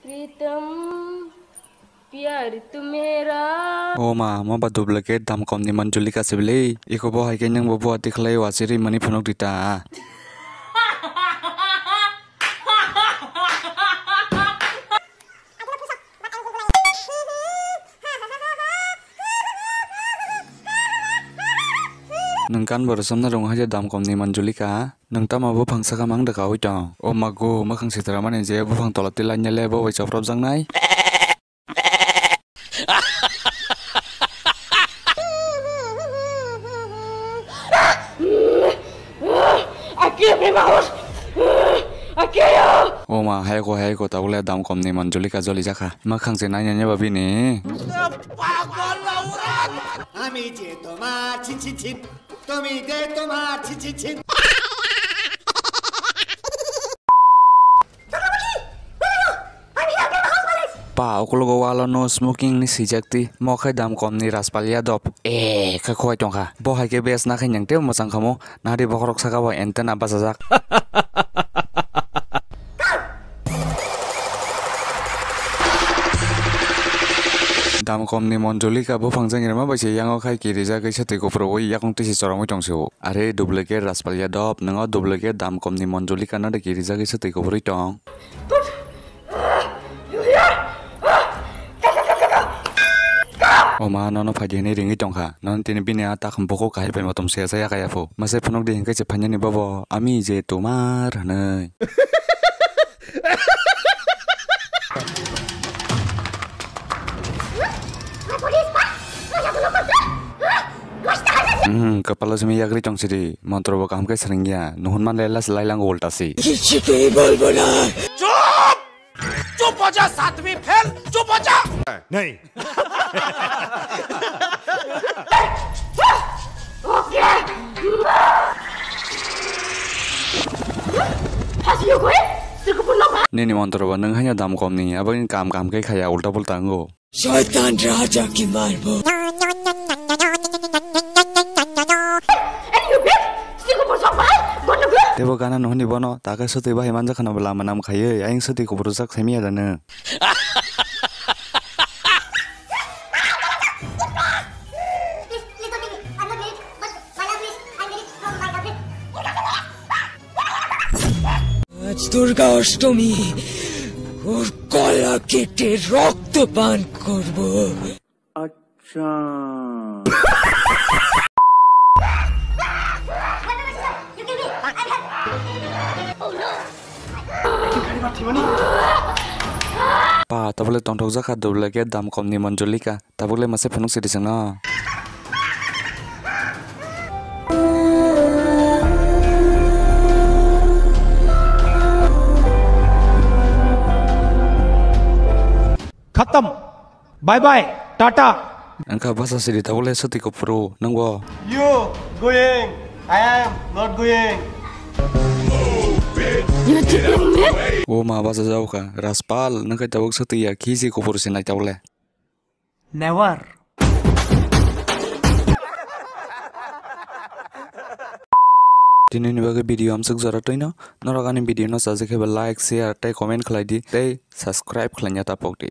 प्रीतम प्यार तू मेरा ओ मा बा duplicate dam kom ni manjuli ka sibli iko bo hai ke nang bo bo tikhlai wa siri mani phunok dita nangkan bor samna rong haja dam kom ni manjuli ka nang ta ma bo phangsa ka mang da ka hoita o ma go ma khang sitara mane je bo phang tolati la nyale bo wai chaprop jang nai Aquí me vamos aquí yo o ma hai ko ta ule dam kom ni manjuli ka joli jakha ma khang se nai nya babi ni আমি যে তোমার ছিন তুমি যে তোমার Shin pa okolo go wala no smoking ni sijakti mo khai dam kom ni raspalia dop kha khoi tong kha bo hai ke bes na khai nyang te mo sang khamo na ri bokrok saka bo enten aba sajak dam kom ni monjoli ka bo phangjang irma ba se yango khai ki rija kai sate ko pro oi yakong ti si sorong tong se are duplicate raspalia dop nango duplicate dam kom ni monjoli ka na de ki rija kai sate ko pro tong Oma nono phaji ni ringi tongkha non tini bini ata khamboko kai pen matom se saya kaya fo mase phunok de hingkai che phanya ni babo ami je tomar hanai kepala semi yagri tong sidi montro bo kam kai sringya nuhun man lela selailang voltasi चुप हो जा सातवीं फेल चुप हो जा नहीं Nini montro bo nang hanya dam kom ni abang kam kai khaya ulta pulta ngo शैतान राजा की मारबो Tebo kana nohni bono taka suti ba himanja khana bala manam khaye aing suti ko brusak semi ada ne আজ দুর্গা অষ্টমী ওর গলা কেটে রক্ত পান করব acha pa tabule tongthok jakha duplicate dam kom ni manjoli ka tabule mase phunuk sidi sangna खत्म bye bye tata angka basa sidi tabule suti ko pro nangbo You going? I am not going. o ma basa jau ka raspal nangka tabuk suti ya khisi ko pro sinai tabule never Dini ni bagai video amsuk zara toina noragani video no sajake ba like share tai comment khlai di tai subscribe khlanya ta pokti